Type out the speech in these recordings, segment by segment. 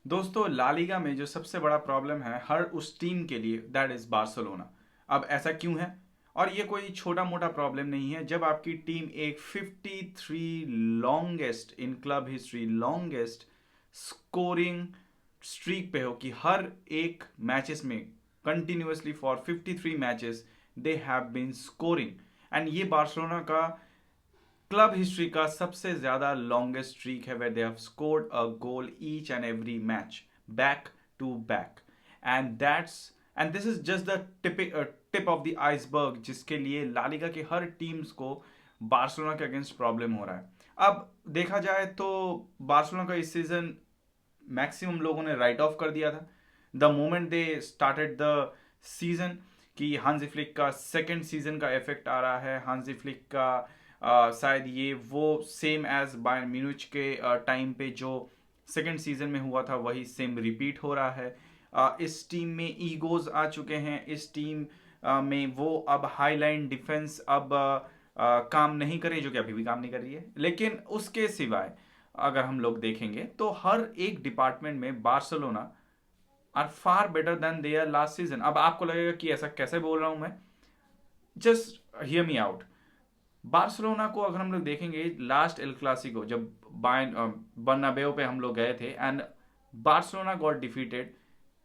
दोस्तों La Liga में जो सबसे बड़ा प्रॉब्लम है हर उस टीम के लिए, दैट इज बार्सिलोना। अब ऐसा क्यों है? और ये कोई छोटा मोटा प्रॉब्लम नहीं है। जब आपकी टीम एक 53 longest in club history, longest scoring streak पे हो कि हर एक मैचेस में continuously for 53 matches they have been scoring. And ये बार्सिलोना का क्लब हिस्ट्री का सबसे ज्यादा लॉन्गेस्ट स्ट्रीक है, where they have scored a goal each and every match, back to back. And that's and this is just the tip of the iceberg, जिसके लिए La Liga के हर टीम्स को बार्सिलोना के अगेंस्ट प्रॉब्लम हो रहा है। अब देखा जाए तो बार्सिलोना का इस सीजन मैक्सिमम लोगों ने राइट ऑफ कर दिया था the moment they started the season, कि हांजी फ्लिक का सेकेंड सीजन का इफेक्ट आ रहा है। हांजी फ्लिक का शायद ये वो सेम एज बायर्न म्यूनिच के टाइम पे जो सेकेंड सीजन में हुआ था वही सेम रिपीट हो रहा है। इस टीम में ईगोज आ चुके हैं। इस टीम में वो अब हाई लाइन डिफेंस अब काम नहीं कर रही, जो कि अभी भी काम नहीं कर रही है। लेकिन उसके सिवाय अगर हम लोग देखेंगे तो हर एक डिपार्टमेंट में Barcelona are far better than their last season. अब आपको लगेगा कि ऐसा कैसे बोल रहा हूं मैं, just hear me out. Barcelona को अगर हम लोग देखेंगे लास्ट एल क्लासिको, जब बायर्न बर्नाबेउ पे हम लोग गए थे and Barcelona got defeated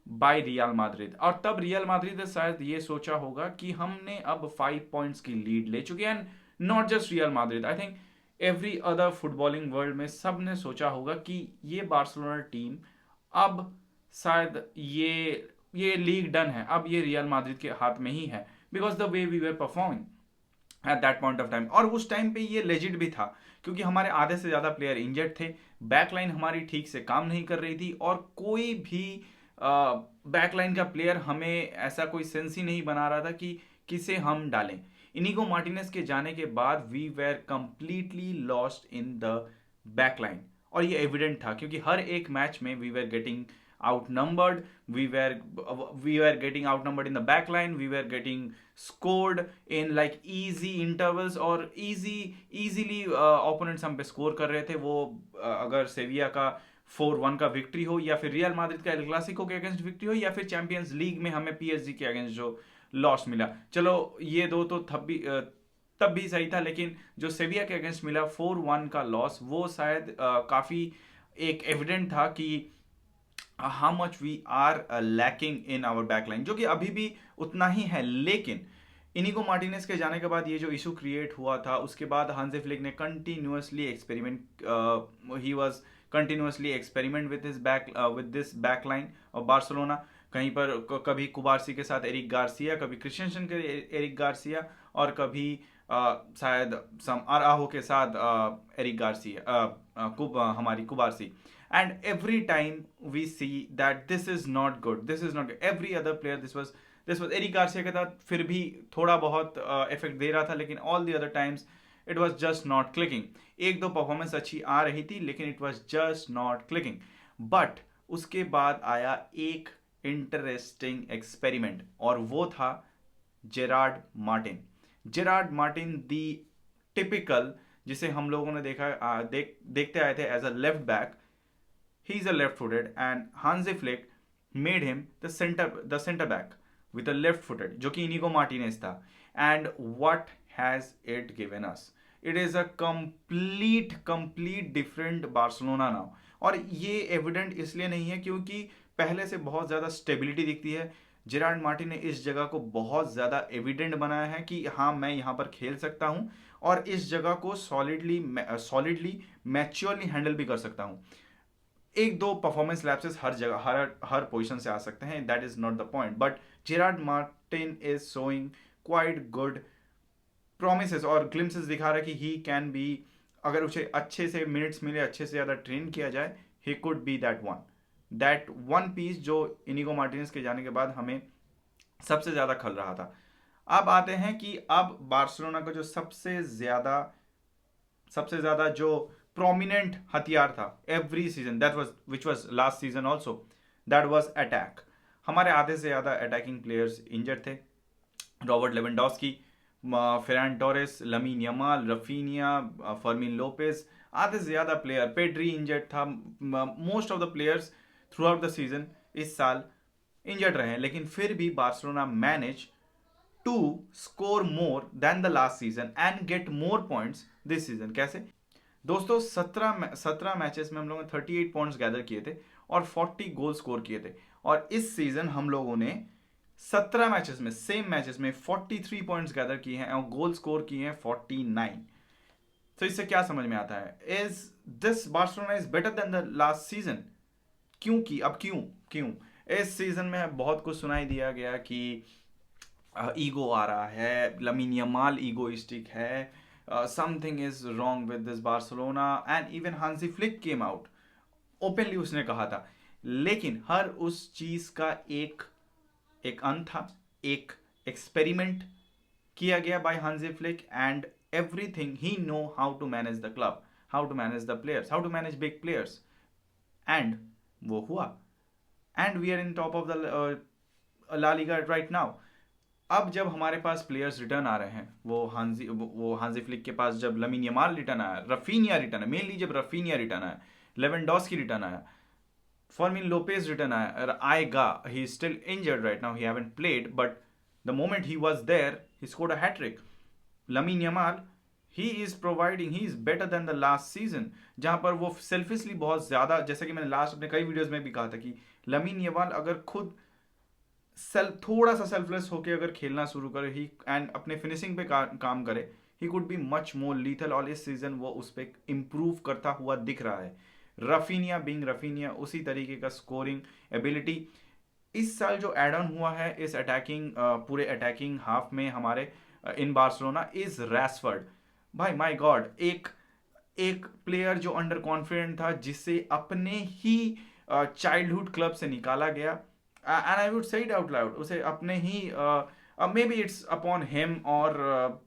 by real Madrid, और तब रियल माद्रिद ने शायद ये सोचा होगा कि हमने अब 5 पॉइंट्स की लीड ले चुके हैं। And not just real Madrid, I think every other footballing world में सब ने सोचा होगा कि ये बार्सिलोना टीम अब शायद ये लीग डन है, अब ये रियल माद्रिद के हाथ में ही है, because the way we were performing at that point of time. और उस टाइम पे ये लेजिट भी था, क्योंकि हमारे आधे से ज्यादा प्लेयर इंजर्ड थे, बैकलाइन हमारी ठीक से काम नहीं कर रही थी, और कोई भी बैकलाइन का प्लेयर हमें ऐसा कोई सेंस ही नहीं बना रहा था कि किसे हम डालें। इनिगो मार्टिनेज के जाने के बाद we were completely lost in the backline, और ये एविडेंट था क्योंकि हर एक मैच में we were getting outnumbered. We were getting outnumbered in the back line. We were getting scored in like easy intervals, और easily opponents हम पे स्कोर कर रहे थे। वो अगर सेविया का 4-1 का विक्ट्री हो, या फिर रियल माद्रिद का एल क्लासिको के अगेंस्ट विक्ट्री हो, या फिर चैंपियंस लीग में हमें पीएसजी के अगेंस्ट जो लॉस मिला, चलो ये दो तो तब भी सही था। लेकिन जो सेविया के अगेंस्ट मिला 4-1 का लॉस, वो शायद काफी एक एविडेंट था कि how much we are lacking in our backline, जो कि अभी भी उतना ही है। लेकिन इनिगो मार्टिनेज के जाने के बाद ये जो इशू क्रिएट हुआ था, उसके बाद हांजी फ्लिक ने continuously experiment he was continuously experiment with this backline of Barcelona. कहीं पर कभी कुबारसी के साथ एरिक गार्सिया, कभी क्रिस्टियनसन के एरिक गार्सिया, और कभी शायद सम अराहो के साथ एरिक गार्सिया, हमारी कुबारसी। And every time we see that this is not good, this is not good. Every other player, this was Eric Garcia के साथ फिर भी थोड़ा बहुत इफेक्ट दे रहा था, लेकिन all the other times it was just not clicking. एक दो परफॉर्मेंस अच्छी आ रही थी, लेकिन it was just not clicking. But उसके बाद आया एक इंटरेस्टिंग एक्सपेरिमेंट, और वो था Gerard Martin. Gerard Martin the typical, जिसे हम लोगों ने देखते आए थे as a left back. He is a left-footed, and Hansi Flick made him the center back with a left-footed, जो कि इनिगो मार्टिनेज था। And what has it given us? It is a complete different Barcelona now. और ये evident इसलिए नहीं है क्योंकि पहले से बहुत ज़्यादा स्टेबिलिटी दिखती है। जेरार्ड मार्टिन ने इस जगह को बहुत ज़्यादा एविडेंट बनाया है कि हाँ, मैं यहाँ पर खेल सकता हूँ, और इस जगह को सॉलिडली मैच्योरली हैंडल भी कर सकता हूँ। एक दो परफॉर्मेंस लैप्सेस हर जगह हर पोजीशन से आ सकते हैं, that is not the point. But Gerrard Martin is showing quite good promises और ग्लिम्सेस दिखा रहा है कि ही कैन बी, अगर उसे अच्छे से मिनट्स मिले, अच्छे से ज़्यादा ट्रेन किया जाए, he could be that one piece जो इनिगो मार्टिनेज के जाने के बाद हमें सबसे ज़्यादा खल रहा था। अब आते हैं कि अब बार्सिलोना का जो सबसे ज़्यादा जो प्रोमिनेंट हथियार था every season, that was which was last season also, that was attack. हमारे आधे से ज़्यादा अटैकिंग प्लेयर्स इंजर्ड थे। Robert Lewandowski, Ferran Torres, Lamine Yamal, Raphinha, Fermin Lopez, आधे से ज़्यादा प्लेयर, पेड्री इंजर्ड था। Most of the players throughout the season इस साल इंजर्ड रहे हैं, लेकिन फिर भी Barcelona manage to score more than the last season and get more points this season. कैसे दोस्तों, 17 मैचेस में हम लोगों ने 38 पॉइंट्स गैदर किए थे और 40 गोल स्कोर किए थे, और इस सीजन हम लोगों ने 17 मैचेस में, सेम मैचेस में 43 पॉइंट्स गैदर किए हैं और गोल स्कोर किए हैं 49। तो इससे क्या समझ में आता है, is this Barcelona is better than the last season? क्योंकि अब क्यों क्यों इस सीजन में बहुत कुछ सुनाई दिया गया कि ईगो आ रहा है, लमीन यमाल ईगोइस्टिक है, something is wrong with this Barcelona, and even Hansi Flick came out openly, उसने कहा था। लेकिन हर उस चीज का एक एक अंत था, एक एक्सपेरिमेंट किया गया by Hansi Flick, and everything he know how to manage the club, how to manage the players, how to manage big players, and वो हुआ, and we are in top of the La Liga right now. अब जब हमारे पास players return आ रहे हैं, वो हांजी flick के पास जब लमीन यमाल रिटर्न आया, रफीनिया रिटर्न आया, मेनली जब रफीनिया रिटर्न आया, लेवेंडोस्की रिटर्न आया, फॉर्मिन लोपेज रिटर्न आएगा, he is still injured right now, he haven't played, but the moment he was there he scored a hattrick. Lamine Yamal, he is providing, he is better than the last season, जहां पर वो selfishly बहुत ज्यादा, जैसे कि मैंने last अपने कई वीडियोस में भी कहा था कि लमीन यमाल अगर खुद थोड़ा सा सेल्फलेस होकर अगर खेलना शुरू करे, ही एंड अपने फिनिशिंग पे काम करे, ही could be much more lethal, और इस सीजन वो उस पर इंप्रूव करता हुआ दिख रहा है। रफीनिया बिंग रफीनिया, उसी तरीके का स्कोरिंग एबिलिटी। इस साल जो एड ऑन हुआ है इस अटैकिंग पूरे अटैकिंग हाफ में हमारे इन बार्सिलोना इज रैशफोर्ड। भाई माय गॉड, एक एक प्लेयर जो अंडर कॉन्फिडेंट था, जिसे अपने ही चाइल्डहुड क्लब से निकाला गया, and I would say it out loud, उसे अपने ही maybe it's upon him और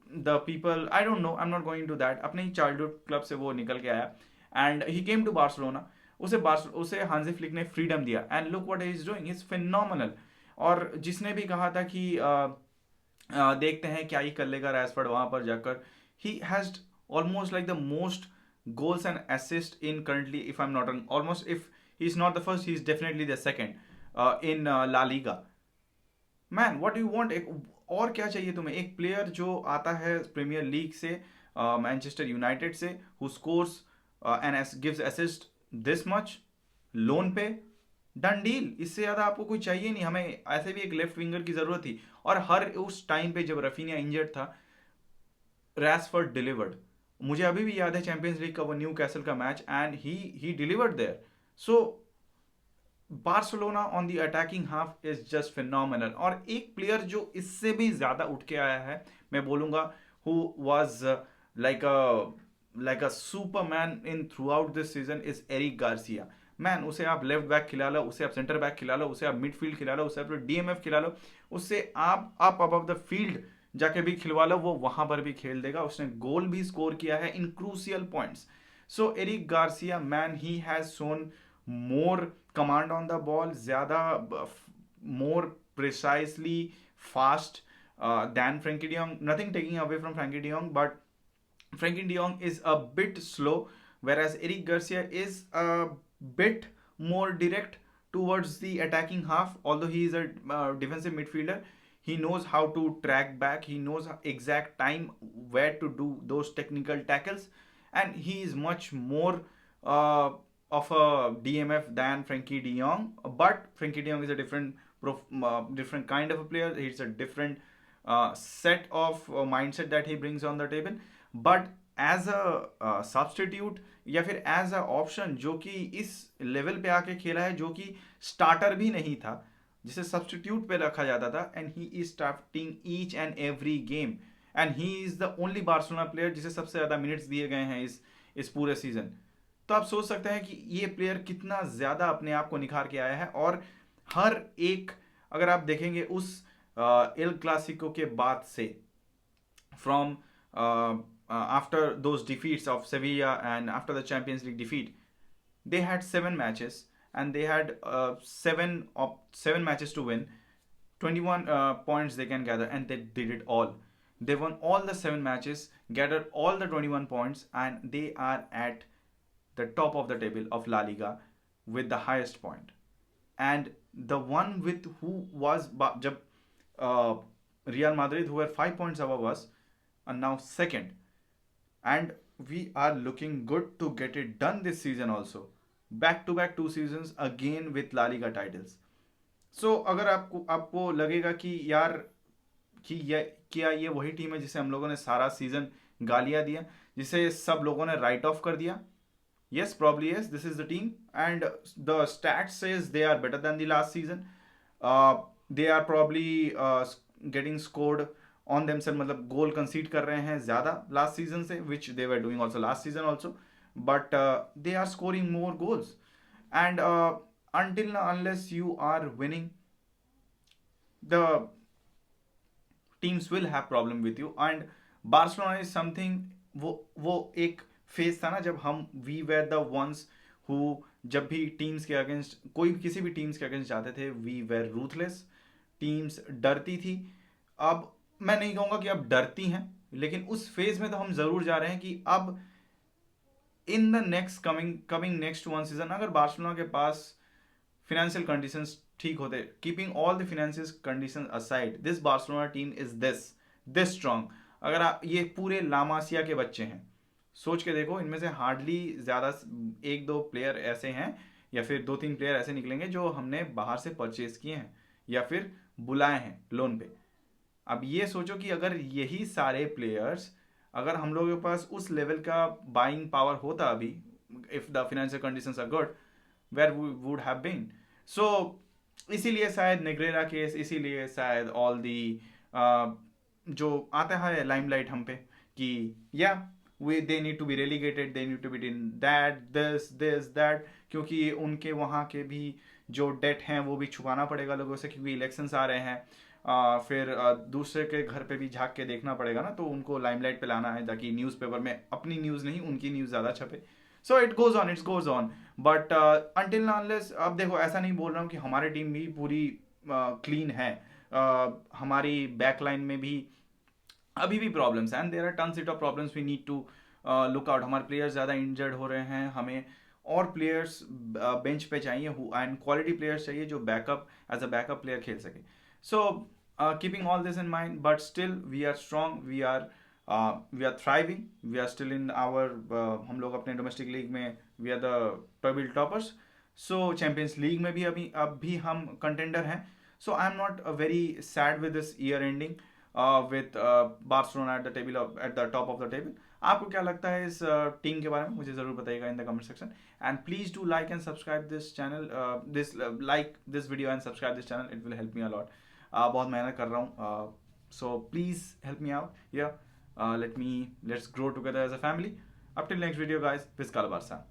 the people, I don't know, I am not going to that, अपने ही चाइल्डहुड क्लब से वो निकल के आया and he came to Barcelona. उसे हांजी फ्लिक ने फ्रीडम दिया, and look what he is doing, is phenomenal. और जिसने भी कहा था कि देखते हैं क्या ही कर लेगा रैशफोर्ड वहां पर जाकर, he has almost like the most goals and assists in currently, if I'm not wrong, almost, if he's not the first, he's definitely the second in La Liga. Man, what do you want? और क्या चाहिए तुम्हें? एक player जो आता है premiere league से, Manchester United से, who scores and gives assist this much, loan पे, डन डील। इससे ज्यादा आपको कोई चाहिए नहीं। हमें ऐसे भी एक लेफ्ट विंगर की जरूरत थी, और हर उस टाइम पे जब रफीनिया इंजर्ड था, रैशफोर्ड डिलीवर्ड। मुझे अभी भी याद है चैंपियंस लीग का वो न्यू कैसल का match, and he delivered there. So Barcelona on the attacking half is just phenomenal. और एक प्लेयर जो इससे भी ज्यादा उठ के आया है, मैं बोलूंगा, who was like a superman in throughout this season, is Eric Garcia. Man, उसे आप लेफ्ट बैक खिला लो, उसे आप सेंटर बैक खिला लो, उसे आप मिडफील्ड खिला लो, उसे आप डीएमएफ खिला लो, उससे आप अबव द फील्ड जाके भी खिलवा लो, वो वहां पर भी खेल देगा। उसने गोल भी स्कोर किया है in crucial points. So Eric Garcia, man, he has shown more command on the ball, ज्यादा more precisely fast than Frankie de Jong. Nothing taking away from Frankie de Jong, but Frankie de Jong is a bit slow, whereas Eric Garcia is a bit more direct towards the attacking half. Although he is a defensive midfielder, he knows how to track back, he knows exact time where to do those technical tackles, and he is much more uh, of a DMF than Frankie de Jong. But Frankie de Jong is a different kind of a player. It's a different set of mindset that he brings on the table. But as a substitute या फिर as a option, जो कि इस level पे आके खेला है, जो कि स्टार्टर भी नहीं था, जिसे सब्सटीट्यूट पे रखा जाता था, and he is starting each and every game, and he is the only Barcelona player जिसे सबसे ज्यादा मिनट्स दिए गए हैं इस पूरे सीजन। तो आप सोच सकते हैं कि ये प्लेयर कितना ज्यादा अपने आप को निखार के आया है। और हर एक, अगर आप देखेंगे उस एल क्लासिको के बाद से, from after those defeats of Sevilla and after the Champions League defeat, they had 7 matches and they had 7 matches to win, 21 points they can gather, and they did it all. They won all the 7 matches, gathered all the 21 points, and they are at the top of the table of La Liga with the highest point. and the one with who was jab Real Madrid who were 5 points above us are now second, and we are looking good to get it done this season also. Back to back 2 seasons again with La Liga titles. So अगर आपको आपको लगेगा कि यार कि ये क्या ये वही टीम है जिसे हम लोगों ने सारा सीजन गालियां दिया, जिसे सब लोगों ने राइट ऑफ कर दिया, yes, probably yes, this is the team, and the stats says they are better than the last season. They are probably getting scored on themselves, मतलब गोल कंसीड कर रहे हैं ज़्यादा लास्ट सीजन से, which they were doing also last season also, but they are scoring more goals, and until unless you are winning, the teams will have problem with you. And Barcelona is something, वो एक phase था ना जब हम we were the ones who, जब भी teams के against, कोई किसी भी टीम्स के अगेंस्ट जाते थे, वी वेर रूथलेस, टीम्स डरती थी. अब मैं नहीं कहूँगा कि अब डरती हैं, लेकिन उस फेज में तो हम ज़रूर जा रहे हैं कि अब in the next coming next one season अगर बार्सिलोना के पास फिनेंशियल कंडीशंस ठीक होते, keeping all the financial conditions aside, this Barcelona team is this strong. अगर आप ये पूरे लामासिया के बच्चे हैं, सोच के देखो, इनमें से हार्डली ज़्यादा 1-2 प्लेयर ऐसे हैं या फिर 2-3 प्लेयर ऐसे निकलेंगे जो हमने बाहर से परचेज किए हैं या फिर बुलाए हैं लोन पे. अब ये सोचो कि अगर यही सारे प्लेयर्स, अगर हम लोगों के पास उस लेवल का बाइंग पावर होता अभी, if the financial conditions are good, where we would have been. So इसीलिए शायद नेग्रेरा केस, इसीलिए शायद ऑल दी जो आता है लाइमलाइट हम पे कि या they need to be relegated, they need to be in that, this that, क्योंकि उनके वहाँ के भी जो डेट हैं वो भी छुपाना पड़ेगा लोगों से, क्योंकि इलेक्शंस आ रहे हैं. फिर दूसरे के घर पे भी झांक के देखना पड़ेगा ना, तो उनको लाइमलाइट पे लाना है ताकि न्यूज़पेपर में अपनी न्यूज़ नहीं उनकी न्यूज़ ज़्यादा छपे. So it goes on but until unless, अब देखो ऐसा नहीं बोल रहा हूँ कि हमारी टीम भी पूरी क्लीन है. हमारी बैकलाइन में भी अभी भी प्रॉब्लम्स हैं, and there are ton set of problems we need to look out. हमारे प्लेयर्स ज़्यादा इंजर्ड हो रहे हैं, हमें और प्लेयर्स बेंच पे चाहिए, एंड क्वालिटी प्लेयर्स चाहिए जो backup as a backup player खेल सके. So keeping all this in mind, but still we are strong, we are thriving, we are still in our, हम लोग अपने डोमेस्टिक लीग में we are the table toppers. So champions league में भी अब भी हम कंटेंडर हैं. So I am not very sad with this year ending with Barcelona at the table at the top of the table. आपको क्या लगता है इस टीम के बारे में, मुझे ज़रूर बताइएगा in the comment section. And please do like and subscribe this channel, like this video and subscribe this channel, it will help me a lot. बहुत मेहनत कर रहा हूँ, so please help me out. Let's grow together as a family. Up till next video guys, विज़ काला Barça.